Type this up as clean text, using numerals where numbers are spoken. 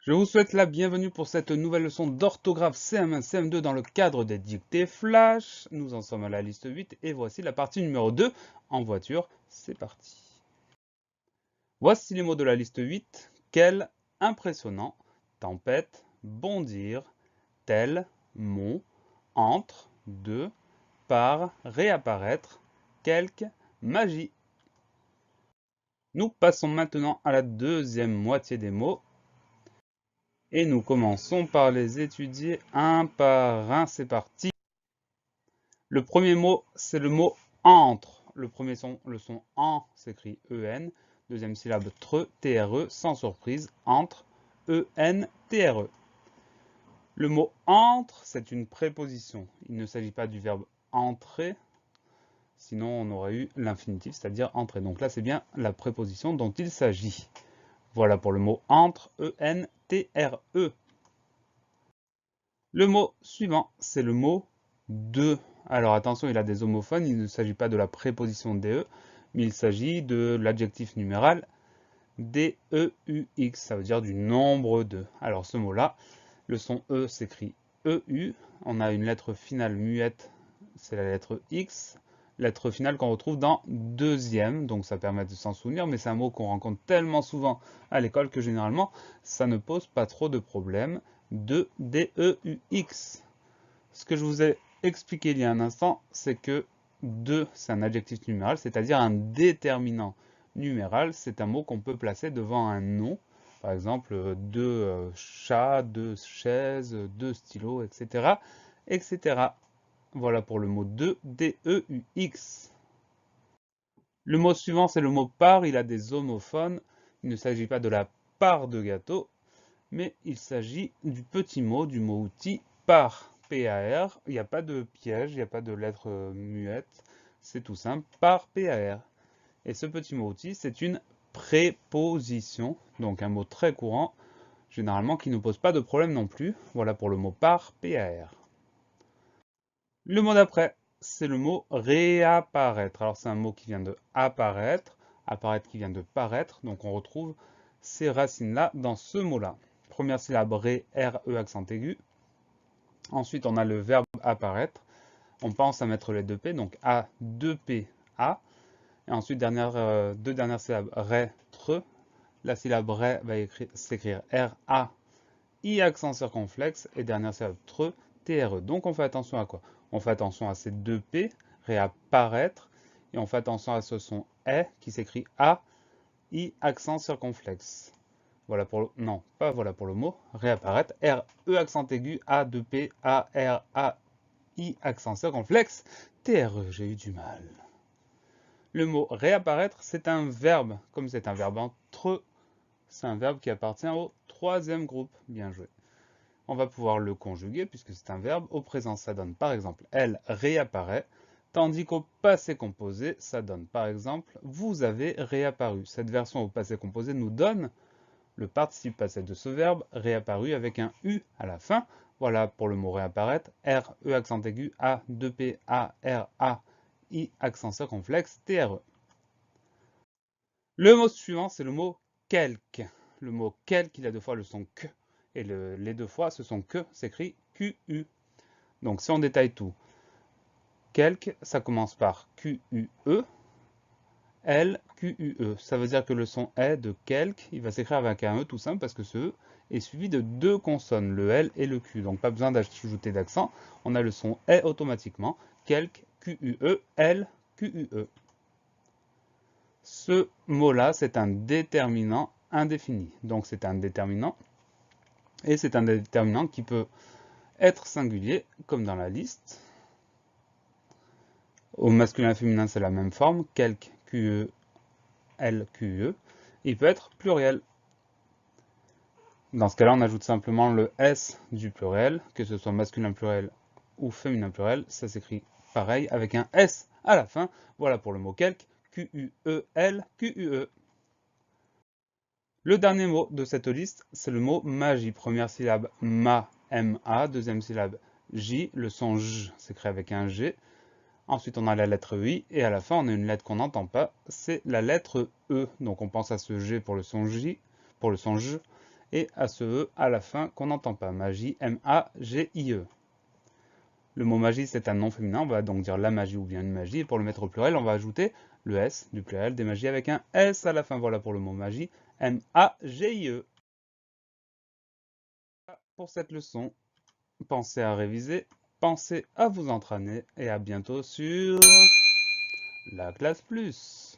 Je vous souhaite la bienvenue pour cette nouvelle leçon d'orthographe CM1, CM2 dans le cadre des dictées flash. Nous en sommes à la liste 8 et voici la partie numéro 2 en voiture. C'est parti. Voici les mots de la liste 8. Quel, impressionnant, tempête, bondir, tel, mont, entre, de, par, réapparaître, quelque, magie. Nous passons maintenant à la deuxième moitié des mots. Et nous commençons par les étudier un par un. C'est parti. Le premier mot, c'est le mot entre. Le premier son, le son en s'écrit en. Deuxième syllabe tre, tre, sans surprise, entre, en, tre. Le mot entre, c'est une préposition. Il ne s'agit pas du verbe entrer, sinon on aurait eu l'infinitif, c'est-à-dire entrer. Donc là, c'est bien la préposition dont il s'agit. Voilà pour le mot entre, en, tre. Le mot suivant, c'est le mot de. Alors attention, il a des homophones, il ne s'agit pas de la préposition de, mais il s'agit de l'adjectif numéral deux, ça veut dire du nombre de. Alors ce mot-là, le son E s'écrit EU, on a une lettre finale muette, c'est la lettre X, lettre finale qu'on retrouve dans deuxième, donc ça permet de s'en souvenir, mais c'est un mot qu'on rencontre tellement souvent à l'école que généralement, ça ne pose pas trop de problèmes. De D-E-U-X. Ce que je vous ai expliqué il y a un instant, c'est que de, c'est un adjectif numéral, c'est-à-dire un déterminant numéral. C'est un mot qu'on peut placer devant un nom. Par exemple, deux chats, deux chaises, deux stylos, etc., etc. Voilà pour le mot de, D-E-U-X. Le mot suivant, c'est le mot par. Il a des homophones. Il ne s'agit pas de la part de gâteau, mais il s'agit du petit mot, du mot outil par, P-A-R. Il n'y a pas de piège, il n'y a pas de lettre muette, c'est tout simple, par P-A-R. Et ce petit mot outil, c'est une préposition, donc un mot très courant, généralement qui ne pose pas de problème non plus. Voilà pour le mot par, P-A-R. Le mot d'après, c'est le mot réapparaître. Alors c'est un mot qui vient de apparaître, apparaître qui vient de paraître, donc on retrouve ces racines-là dans ce mot-là. Première syllabe ré, R-E accent aigu. Ensuite, on a le verbe apparaître. On pense à mettre les deux P, donc A, 2P, A. Et ensuite, deux dernières syllabes ré, tre. La syllabe ré va s'écrire R-A, I accent circonflexe. Et dernière syllabe tre, T-R-E. Donc on fait attention à quoi? On fait attention à ces deux P, réapparaître. Et on fait attention à ce son E qui s'écrit A, I accent circonflexe. Voilà pour le... Non, pas voilà pour le mot. Réapparaître. R, E accent aigu, A, 2 P, A, R, A, I accent circonflexe. T, R, E, j'ai eu du mal. Le mot réapparaître, c'est un verbe. Comme c'est un verbe entre, c'est un verbe qui appartient au troisième groupe. Bien joué. On va pouvoir le conjuguer puisque c'est un verbe. Au présent, ça donne par exemple elle réapparaît. Tandis qu'au passé composé, ça donne par exemple vous avez réapparu. Cette version au passé composé nous donne le participe passé de ce verbe réapparu avec un U à la fin. Voilà pour le mot réapparaître. R, E accent aigu, A, 2P, A, R, A, I accent circonflexe, TRE. Le mot suivant, c'est le mot quelque. Le mot quelque, il a deux fois le son que. Et les deux fois, ce son que s'écrit QU. Donc si on détaille tout, quelque, ça commence par QUE. L-Q-U-E. Ça veut dire que le son est de quelque, il va s'écrire avec un E tout simple parce que ce E est suivi de deux consonnes, le L et le Q. Donc pas besoin d'ajouter d'accent, on a le son est automatiquement. Quelque, Q-U-E, L, Q-U-E. Ce mot-là, c'est un déterminant indéfini. Donc c'est un déterminant, et c'est un déterminant qui peut être singulier, comme dans la liste. Au masculin et féminin, c'est la même forme, quelque, Q-E, L, Q-E. Il peut être pluriel. Dans ce cas-là, on ajoute simplement le S du pluriel, que ce soit masculin pluriel ou féminin pluriel, ça s'écrit pareil avec un S à la fin. Voilà pour le mot quelque, Q-U-E-L, Q-U-E. Le dernier mot de cette liste, c'est le mot magie. Première syllabe ma, M-A, deuxième syllabe J, le son J s'écrit avec un G. Ensuite, on a la lettre I, et à la fin, on a une lettre qu'on n'entend pas, c'est la lettre E. Donc on pense à ce G pour le son J, pour le son J. et à ce E à la fin qu'on n'entend pas. Magie, M-A-G-I-E. Le mot magie, c'est un nom féminin, on va donc dire la magie ou bien une magie. Et pour le mettre au pluriel, on va ajouter le S du pluriel des magies avec un S à la fin. Voilà pour le mot magie, M-A-G-I-E. Pour cette leçon, pensez à réviser, pensez à vous entraîner et à bientôt sur la classe plus.